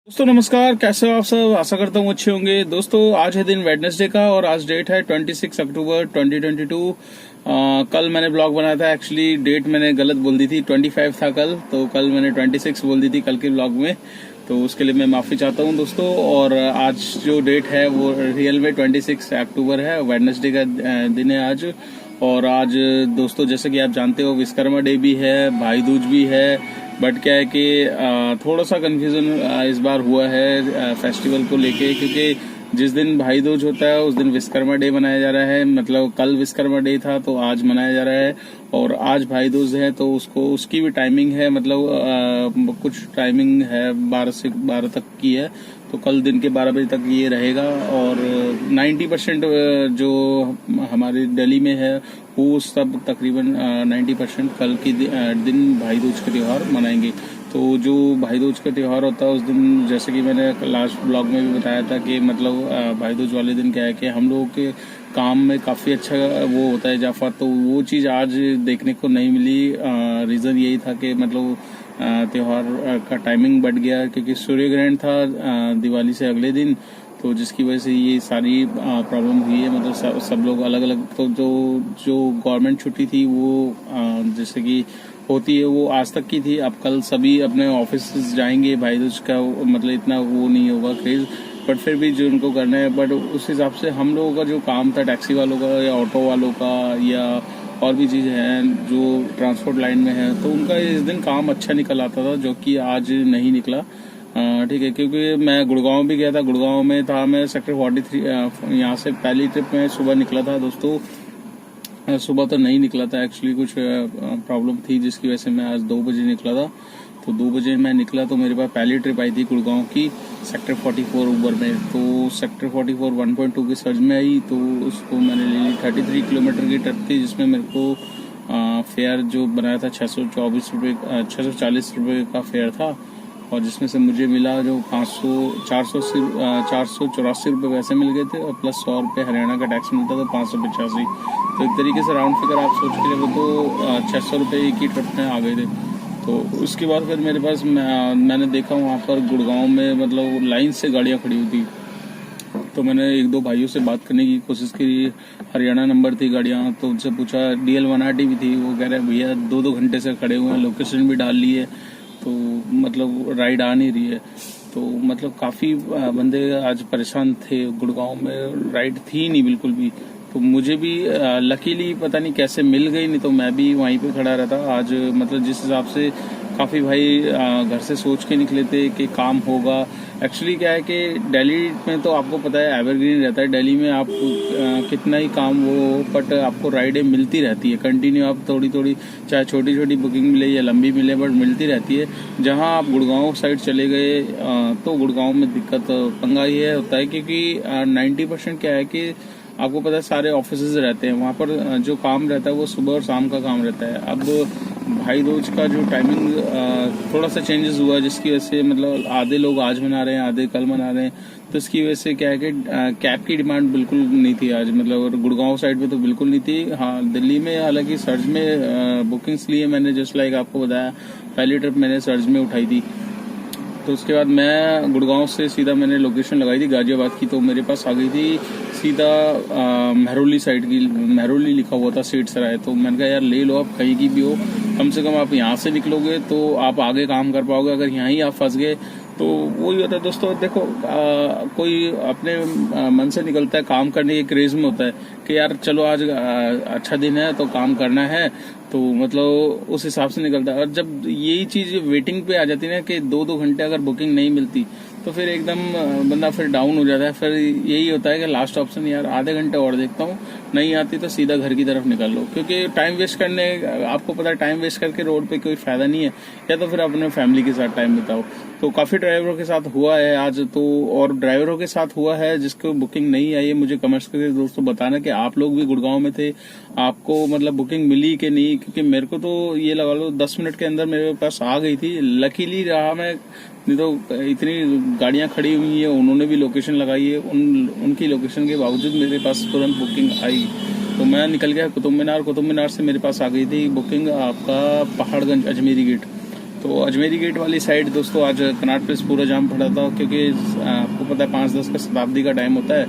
दोस्तों नमस्कार, कैसे हो आप सब। आशा करता हूँ अच्छे होंगे। दोस्तों आज है दिन वेडनेसडे का और आज डेट है 26 अक्टूबर 2022। कल मैंने ब्लॉग बनाया था। एक्चुअली डेट मैंने गलत बोल दी थी, 25 था कल, तो कल मैंने 26 बोल दी थी कल के ब्लॉग में, तो उसके लिए मैं माफ़ी चाहता हूँ दोस्तों। और आज जो डेट है वो रियल में 26 अक्टूबर है, वेडनेसडे का दिन है आज। और आज दोस्तों जैसे कि आप जानते हो विश्वकर्मा डे भी है, भाई दूज भी है। बट क्या है कि थोड़ा सा कंफ्यूजन इस बार हुआ है फेस्टिवल को लेके, क्योंकि जिस दिन भाई दूज होता है उस दिन विश्वकर्मा डे मनाया जा रहा है। मतलब कल विश्वकर्मा डे था तो आज मनाया जा रहा है, और आज भाई दूज है तो उसकी भी टाइमिंग है। मतलब कुछ टाइमिंग है 12 से 12 तक की है, तो कल दिन के 12 बजे तक ये रहेगा। और 90% जो हमारे दिल्ली में है वो सब तकरीबन 90% कल के दिन भाई दूज का त्यौहार मनाएंगे। तो जो भाई दूज का त्यौहार होता है उस दिन, जैसे कि मैंने लास्ट ब्लॉग में भी बताया था कि मतलब भाई दूज वाले दिन क्या है कि हम लोगों के काम में काफ़ी अच्छा वो होता है इजाफा, तो वो चीज़ आज देखने को नहीं मिली। रीज़न यही था कि मतलब त्यौहार का टाइमिंग बढ़ गया, क्योंकि सूर्य ग्रहण था दिवाली से अगले दिन, तो जिसकी वजह से ये सारी प्रॉब्लम हुई है। मतलब सब लोग अलग अलग, तो जो गवर्नमेंट छुट्टी थी वो जैसे कि होती है वो आज तक की थी। अब कल सभी अपने ऑफिस जाएंगे, भाई दूज का मतलब इतना वो नहीं होगा क्रेज, बट फिर भी जो उनको करना है। बट उस हिसाब से हम लोगों का जो काम था टैक्सी वालों का या ऑटो वालों का या और भी चीज़ें हैं जो ट्रांसपोर्ट लाइन में है, तो उनका इस दिन काम अच्छा निकल आता था, जो कि आज नहीं निकला। ठीक है, क्योंकि मैं गुड़गांव भी गया था, गुड़गांव में था मैं सेक्टर 43। यहाँ से पहली ट्रिप में सुबह निकला था दोस्तों। सुबह तो नहीं निकला था, एक्चुअली कुछ प्रॉब्लम थी जिसकी वजह से मैं आज 2 बजे निकला था। तो 2 बजे मैं निकला तो मेरे पास पहली ट्रिप आई थी गुड़गांव की सेक्टर 44 ऊबर में। तो सेक्टर 44 1.2 के सर्ज में आई, तो उसको मैंने ले ली। 33 किलोमीटर की ट्रिप थी, जिसमें मेरे को फेयर जो बनाया था 640 रुपये का फेयर था, और जिसमें से मुझे मिला जो 484 रुपये वैसे मिल गए थे, और प्लस 100 रुपये हरियाणा का टैक्स मिलता था, 585। तो एक तरीके से राउंड फिगर आप सोच के देखो तो 600 रुपये की ट्रिप में आ गए थे। तो उसके बाद फिर मेरे पास मैंने देखा वहाँ पर गुड़गांव में मतलब लाइन से गाड़ियाँ खड़ी हुई थी, तो मैंने एक दो भाइयों से बात करने की कोशिश की। हरियाणा नंबर थी गाड़ियाँ, तो उनसे पूछा, DL 1RT भी थी। वो कह रहे भैया 2-2 घंटे से खड़े हुए हैं, लोकेशन भी डाल ली है, तो मतलब राइड आ नहीं रही है। तो मतलब काफ़ी बंदे आज परेशान थे, गुड़गांव में राइड थी नहीं बिल्कुल भी। तो मुझे भी लकीली पता नहीं कैसे मिल गई, नहीं तो मैं भी वहीं पे खड़ा रहता आज। मतलब जिस हिसाब से काफ़ी भाई घर से सोच के निकले थे कि काम होगा। एक्चुअली क्या है कि दिल्ली में तो आपको पता है एवरग्रीन रहता है। दिल्ली में आप कितना ही काम वो हो, बट आपको राइडें मिलती रहती है कंटिन्यू। आप थोड़ी थोड़ी चाहे छोटी छोटी बुकिंग मिले या लंबी मिले, बट मिलती रहती है। जहाँ आप गुड़गांव साइड चले गए तो गुड़गांव में दिक्कत पंगा ये होता है, क्योंकि 90% क्या है कि आपको पता है सारे ऑफिसेज रहते हैं वहाँ पर। जो काम रहता है वो सुबह और शाम का काम रहता है। अब भाई दूज का जो टाइमिंग थोड़ा सा चेंजेस हुआ, जिसकी वजह से मतलब आधे लोग आज मना रहे हैं, आधे कल मना रहे हैं। तो इसकी वजह से क्या है कि कैब की डिमांड बिल्कुल नहीं थी आज, मतलब और गुड़गांव साइड में तो बिल्कुल नहीं थी। हाँ, दिल्ली में हालांकि सर्ज में बुकिंग्स लिए मैंने, जस्ट लाइक आपको बताया, पहली ट्रिप मैंने सर्ज में उठाई थी। तो उसके बाद मैं गुड़गांव से सीधा मैंने लोकेशन लगाई थी गाजियाबाद की, तो मेरे पास आ गई थी सीधा महरौली साइड की। महरौली लिखा हुआ था सेठ सराय, तो मैंने कहा यार ले लो, आप कहीं की भी हो, कम से कम आप यहाँ से निकलोगे तो आप आगे काम कर पाओगे। अगर यहाँ ही आप फंस गए तो वही होता है दोस्तों। देखो कोई अपने मन से निकलता है, काम करने के क्रेज में होता है कि यार चलो आज अच्छा दिन है तो काम करना है, तो मतलब उस हिसाब से निकलता है। और जब यही चीज वेटिंग पे आ जाती है ना कि 2-2 घंटे अगर बुकिंग नहीं मिलती, तो फिर एकदम बंदा फिर डाउन हो जाता है। फिर यही होता है कि लास्ट ऑप्शन यार आधे घंटे और देखता हूँ, नहीं आती तो सीधा घर की तरफ निकल लो, क्योंकि टाइम वेस्ट करने, आपको पता है टाइम वेस्ट करके रोड पे कोई फायदा नहीं है। या तो फिर अपने फैमिली के साथ टाइम बिताओ। तो काफी ड्राइवरों के साथ हुआ है आज तो, और ड्राइवरों के साथ हुआ है जिसको बुकिंग नहीं आई है, मुझे कमेंट्स करके दोस्तों बताना कि आप लोग भी गुड़गांव में थे, आपको मतलब बुकिंग मिली कि नहीं। क्योंकि मेरे को तो ये लगा लो 10 मिनट के अंदर मेरे पास आ गई थी, लकीली रहा मैं, नहीं तो इतनी गाड़ियां खड़ी हुई है, उन्होंने भी लोकेशन लगाई है, उनकी लोकेशन के बावजूद मेरे पास तुरंत बुकिंग आई। तो मैं निकल गया कुतुब मीनार से मेरे पास आ गई थी बुकिंग आपका पहाड़गंज अजमेरी गेट। तो अजमेरी गेट वाली साइड दोस्तों आज कनाट प्लेस पूरा जाम पड़ा था, क्योंकि आपको पता है 5-10 का शताब्दी का टाइम होता है।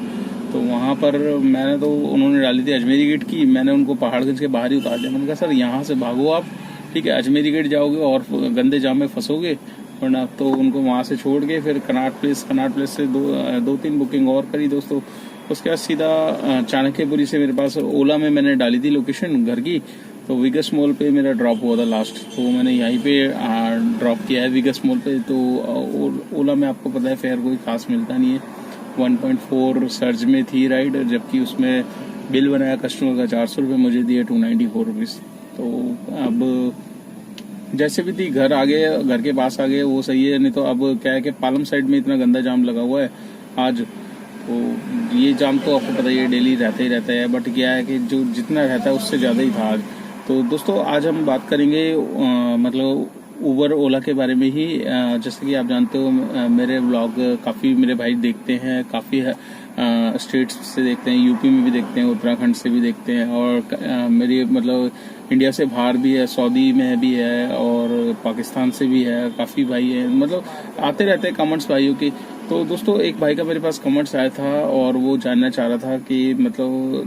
तो वहाँ पर मैंने तो उन्होंने डाली थी अजमेरी गेट की, मैंने उनको पहाड़गंज के बाहर ही उतार दिया। मैंने कहा सर यहाँ से भागो आप, ठीक है, अजमेरी गेट जाओगे और गंदे जाम में फंसोगे, वरना तो उनको वहाँ से छोड़ के फिर कनाट प्लेस से दो तीन बुकिंग और करी दोस्तों। उसके बाद सीधा चाणक्यपुरी से मेरे पास ओला में मैंने डाली थी लोकेशन घर की, तो विगस मॉल पे मेरा ड्रॉप हुआ था लास्ट, तो मैंने यहीं पे ड्रॉप किया है विगस मॉल पे। तो ओला में आपको पता है फेयर कोई खास मिलता नहीं है, 1.4 सर्ज में थी राइड, जबकि उसमें बिल बनाया कस्टमर का 400 रुपये, मुझे दिए 294 रुपीज़। तो अब जैसे भी थी घर के पास आ गए वो सही है, नहीं तो अब क्या है कि पालम साइड में इतना गंदा जाम लगा हुआ है आज। तो ये जाम तो आपको पता ही है डेली रहता ही रहता है, बट क्या है कि जो जितना रहता है उससे ज़्यादा ही था आज। तो दोस्तों आज हम बात करेंगे मतलब उबर ओला के बारे में ही। जैसे कि आप जानते हो मेरे व्लॉग काफ़ी मेरे भाई देखते हैं, काफ़ी स्टेट्स से देखते हैं, यूपी में भी देखते हैं, उत्तराखंड से भी देखते हैं, और मेरी मतलब इंडिया से बाहर भी है, सऊदी में भी है और पाकिस्तान से भी है, काफ़ी भाई हैं, मतलब आते रहते हैं कमेंट्स भाइयों के। तो दोस्तों एक भाई का मेरे पास कमेंट्स आया था और वो जानना चाह रहा था कि मतलब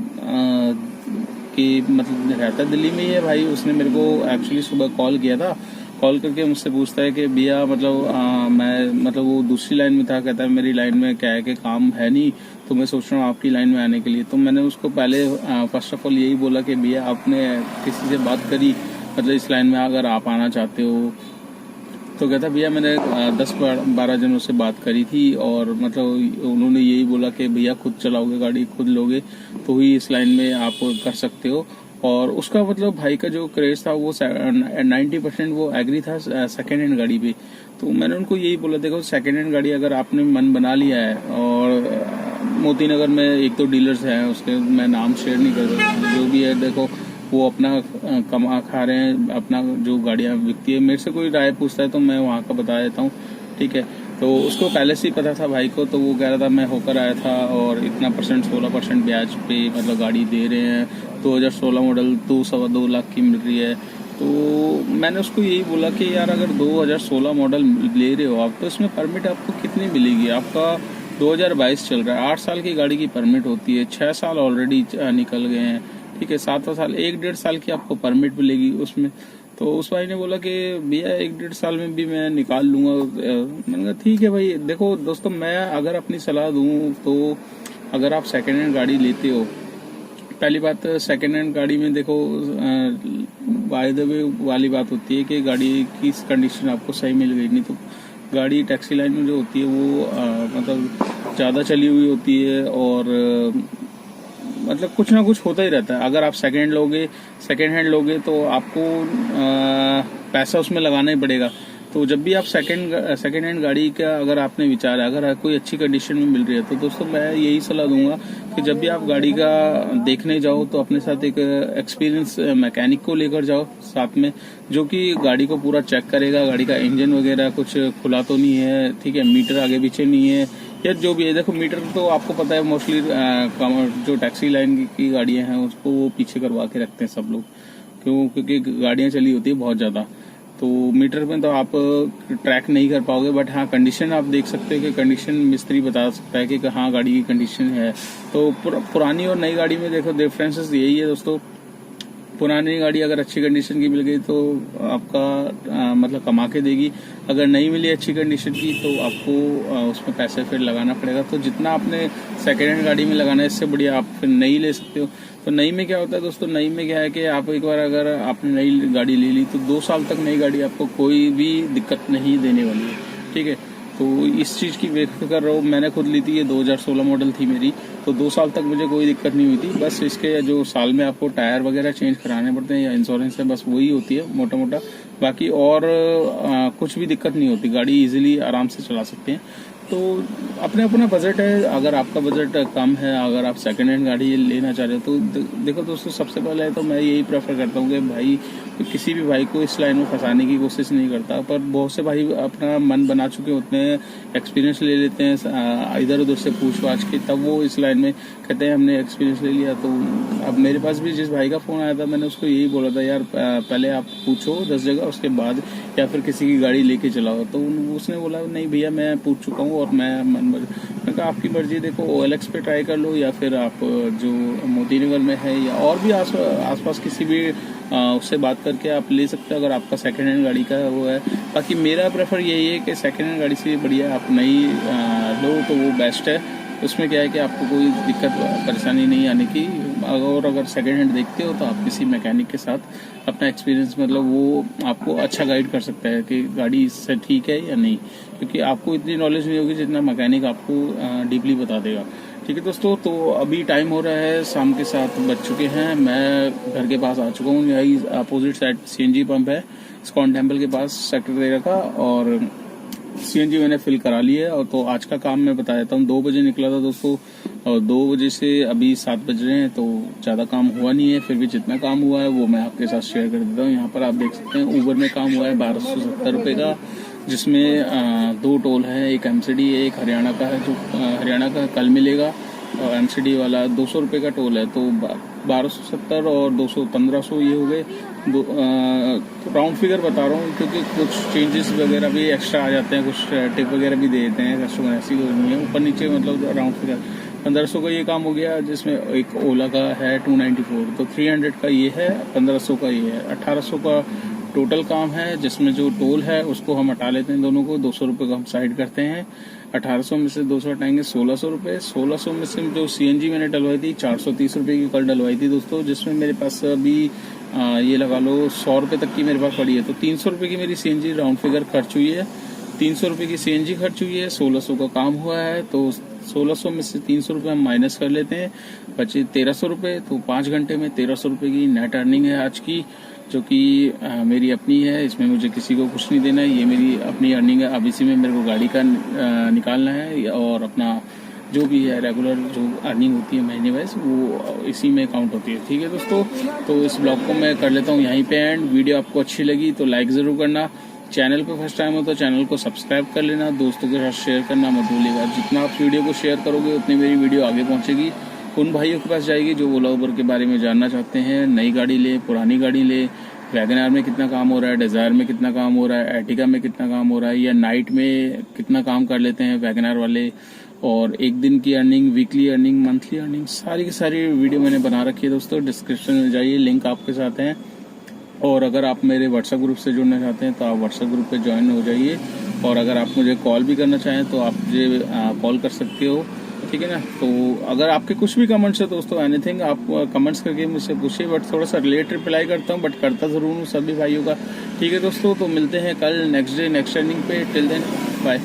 रहता दिल्ली में ही है भाई। उसने मेरे को एक्चुअली सुबह कॉल किया था, कॉल करके मुझसे पूछता है कि भैया मतलब मैं मतलब वो दूसरी लाइन में था, कहता है मेरी लाइन में क्या है कि काम है नहीं, तो मैं सोच रहा हूँ आपकी लाइन में आने के लिए। तो मैंने उसको पहले फर्स्ट ऑफ ऑल यही बोला कि भैया आपने किसी से बात करी मतलब इस लाइन में अगर आप आना चाहते हो? तो कहता भैया मैंने 10-12 जनों से बात करी थी और मतलब उन्होंने यही बोला कि भैया खुद चलाओगे गाड़ी, खुद लोगे तो ही इस लाइन में आप कर सकते हो। और उसका मतलब भाई का जो क्रेज था वो 90% वो एग्री था सेकेंड हैंड गाड़ी पे। तो मैंने उनको यही बोला देखो सेकेंड हैंड गाड़ी अगर आपने मन बना लिया है, और मोती नगर में एक तो डीलर्स हैं उसके मैं नाम शेयर नहीं कर सकता, जो भी है देखो वो अपना कमा खा रहे हैं, अपना जो गाड़ियाँ बिकती है, मेरे से कोई राय पूछता है तो मैं वहाँ का बता देता हूँ, ठीक है। तो उसको पहले से ही पता था भाई को, तो वो कह रहा था मैं होकर आया था और इतना परसेंट 16% ब्याज पे मतलब गाड़ी दे रहे हैं, 2016 मॉडल 2-2.25 लाख की मिल रही है। तो मैंने उसको यही बोला कि यार अगर 2016 मॉडल ले रहे हो आप तो इसमें परमिट आपको कितनी मिलेगी? आपका 2022 चल रहा है, 8 साल की गाड़ी की परमिट होती है, 6 साल ऑलरेडी निकल गए हैं, ठीक है, 7वां साल 1-1.5 साल की आपको परमिट मिलेगी उसमें। तो उस भाई ने बोला कि भैया 1-1.5 साल में भी मैं निकाल लूंगा। मैंने कहा ठीक है भाई। देखो दोस्तों मैं अगर अपनी सलाह दूं तो अगर आप सेकेंड हैंड गाड़ी लेते हो, पहली बात सेकेंड हैंड गाड़ी में देखो बाय द वे वाली बात होती है कि गाड़ी की कंडीशन आपको सही मिल गई, नहीं तो गाड़ी टैक्सी लाइन में जो होती है वो मतलब ज़्यादा चली हुई होती है और मतलब कुछ ना कुछ होता ही रहता है। अगर आप सेकेंड हैंड लोगे तो आपको पैसा उसमें लगाना ही पड़ेगा। तो जब भी आप सेकेंड हैंड गाड़ी का अगर आपने विचार है, अगर कोई अच्छी कंडीशन में मिल रही है, तो दोस्तों मैं यही सलाह दूंगा कि जब भी आप गाड़ी का देखने जाओ तो अपने साथ एक एक्सपीरियंस मैकेनिक को लेकर जाओ साथ में, जो कि गाड़ी को पूरा चेक करेगा, गाड़ी का इंजन वगैरह कुछ खुला तो नहीं है, ठीक है, मीटर आगे पीछे नहीं है, या जो भी है। देखो मीटर तो आपको पता है मोस्टली जो टैक्सी लाइन की गाड़ियां हैं उसको वो पीछे करवा के रखते हैं सब लोग, क्योंकि गाड़ियां चली होती है बहुत ज़्यादा। तो मीटर में तो आप ट्रैक नहीं कर पाओगे, बट हाँ कंडीशन आप देख सकते हो कि कंडीशन मिस्त्री बता सकता है कि हाँ गाड़ी की कंडीशन है। तो पुरानी और नई गाड़ी में देखो डिफरेंसेस यही है दोस्तों। पुरानी गाड़ी अगर अच्छी कंडीशन की मिल गई तो आपका मतलब कमा के देगी, अगर नहीं मिली अच्छी कंडीशन की तो आपको उसमें पैसे फिर लगाना पड़ेगा। तो जितना आपने सेकेंड हैंड गाड़ी में लगाना है इससे बढ़िया आप फिर नई ले सकते हो। तो नई में क्या होता है दोस्तों, नई में क्या है कि आप एक बार अगर आपने नई गाड़ी ले ली तो 2 साल तक नई गाड़ी आपको कोई भी दिक्कत नहीं देने वाली है, ठीक है। तो इस चीज़ की व्यक्त कर रहा हूँ, मैंने खुद ली थी, ये 2016 मॉडल थी मेरी, तो 2 साल तक मुझे कोई दिक्कत नहीं हुई थी। बस इसके जो साल में आपको टायर वगैरह चेंज कराने पड़ते हैं या इंश्योरेंस है, बस वही होती है मोटा मोटा, बाकी और कुछ भी दिक्कत नहीं होती, गाड़ी इजीली आराम से चला सकते हैं। तो अपने अपना बजट है, अगर आपका बजट कम है, अगर आप सेकेंड हैंड गाड़ी लेना चाह रहे हो तो देखो दोस्तों सबसे पहले तो मैं यही प्रेफर करता हूँ कि भाई तो किसी भी भाई को इस लाइन में फंसाने की कोशिश नहीं करता। पर बहुत से भाई अपना मन बना चुके होते हैं, एक्सपीरियंस ले लेते हैं इधर उधर से पूछ पाछ के, तब वो इस लाइन में कहते हैं हमने एक्सपीरियंस ले लिया। तो अब मेरे पास भी जिस भाई का फ़ोन आया था, मैंने उसको यही बोला था यार पहले आप पूछो 10 जगह, उसके बाद या फिर किसी की गाड़ी लेके चलाओ। तो उसने बोला नहीं भैया मैं पूछ चुका हूँ और मैं कहा आपकी मर्जी, देखो OLX पे ट्राई कर लो या फिर आप जो मोती नगर में है या और भी आसपास किसी भी उससे बात करके आप ले सकते हो अगर आपका सेकंड हैंड गाड़ी का वो है। बाकी मेरा प्रेफर यही है कि सेकंड हैंड गाड़ी से बढ़िया आप नई लो तो वो बेस्ट है। उसमें क्या है कि आपको कोई दिक्कत परेशानी नहीं आने की। और अगर सेकंड हैंड देखते हो तो आप किसी मैकेनिक के साथ अपना एक्सपीरियंस मतलब वो आपको अच्छा गाइड कर सकता है कि गाड़ी इससे ठीक है या नहीं, क्योंकि आपको इतनी नॉलेज नहीं होगी जितना मैकेनिक आपको डीपली बता देगा। ठीक है दोस्तों, तो अभी टाइम हो रहा है शाम के 7 बज चुके हैं। मैं घर के पास आ चुका हूँ, यही अपोजिट साइड CNG पंप है इस्कॉन टेम्पल के पास सेक्टर 13 का, और CNG मैंने फिल करा ली है। और तो आज का काम मैं बता देता हूँ। 2 बजे निकला था दोस्तों और 2 बजे से अभी 7 बज रहे हैं, तो ज़्यादा काम हुआ नहीं है। फिर भी जितना काम हुआ है वो मैं आपके साथ शेयर कर देता हूँ। यहाँ पर आप देख सकते हैं ऊबर में काम हुआ है 1270 रुपये का, जिसमें 2 टोल है, एक MCD है, एक हरियाणा का है जो हरियाणा का कल मिलेगा, और MCD वाला 200 रुपये का टोल है। तो 1270 और 200 1500 ये हो गए। राउंड फिगर बता रहा हूँ क्योंकि कुछ चेंजेस वगैरह भी एक्स्ट्रा आ जाते हैं, कुछ टिप वगैरह भी दे देते हैं कस्टमर, ऐसी कोई नहीं है, ऊपर नीचे मतलब राउंड फिगर 1500 का ये काम हो गया, जिसमें एक ओला का है 294, तो 300 का ये है, 1500 का ये है, 1800 का टोटल काम है, जिसमें जो टोल है उसको हम हटा लेते हैं दोनों को, 200 रुपये का हम साइड करते हैं। 1800 में से 200 हटाएंगे 1600 रुपये। 1600 में से जो CNG मैंने डलवाई थी 430 रुपये की कल डलवाई थी दोस्तों, जिसमें मेरे पास अभी ये लगा लो 100 रुपये तक की मेरे पास पड़ी है। तो 300 रुपये की मेरी CNG राउंड फिगर खर्च हुई है, 300 रुपये की CNG खर्च हुई है, 1600 का काम हुआ है। तो 1600 में से 300 रुपये हम माइनस कर लेते हैं, बचे 1300 रुपये। तो 5 घंटे में 1300 रुपये की नेट अर्निंग है आज की, जो कि मेरी अपनी है, इसमें मुझे किसी को कुछ नहीं देना है, ये मेरी अपनी अर्निंग है। अब इसी में मेरे को गाड़ी का निकालना है और अपना जो भी है रेगुलर जो अर्निंग होती है महीने वाइज वो इसी में काउंट होती है। ठीक है दोस्तों, तो इस ब्लॉग को मैं कर लेता हूँ यहीं पे एंड। वीडियो आपको अच्छी लगी तो लाइक ज़रूर करना, चैनल पे फर्स्ट टाइम हो तो चैनल को सब्सक्राइब कर लेना, दोस्तों के साथ शेयर करना मत भूलिएगा। जितना आप वीडियो को शेयर करोगे उतनी मेरी वीडियो आगे पहुँचेगी, उन भाइयों के पास जाएगी जो ओला उबर के बारे में जानना चाहते हैं। नई गाड़ी ले, पुरानी गाड़ी ले, वैगनआर में कितना काम हो रहा है, डिज़ायर में कितना काम हो रहा है, एर्टिगा में कितना काम हो रहा है, या नाइट में कितना काम कर लेते हैं वैगनआर वाले, और एक दिन की earning, weekly earning, monthly earning, सारी की सारी वीडियो मैंने बना रखी है दोस्तों। डिस्क्रिप्शन में जाइए, लिंक आपके साथ है। और अगर आप मेरे व्हाट्सएप ग्रुप से जुड़ना चाहते हैं तो आप व्हाट्सएप ग्रुप पे ज्वाइन हो जाइए। और अगर आप मुझे कॉल भी करना चाहें तो आप मुझे कॉल कर सकते हो, ठीक है ना। तो अगर आपके कुछ भी कमेंट्स है दोस्तों, एनीथिंग आप कमेंट्स करके मुझसे पूछिए, बट थोड़ा सा लेट रिप्लाई करता हूँ, बट करता ज़रूर हूँ सभी भाइयों का। ठीक है दोस्तों, तो मिलते हैं कल नेक्स्ट डे नेक्स्ट अर्निंग पे। Till then bye.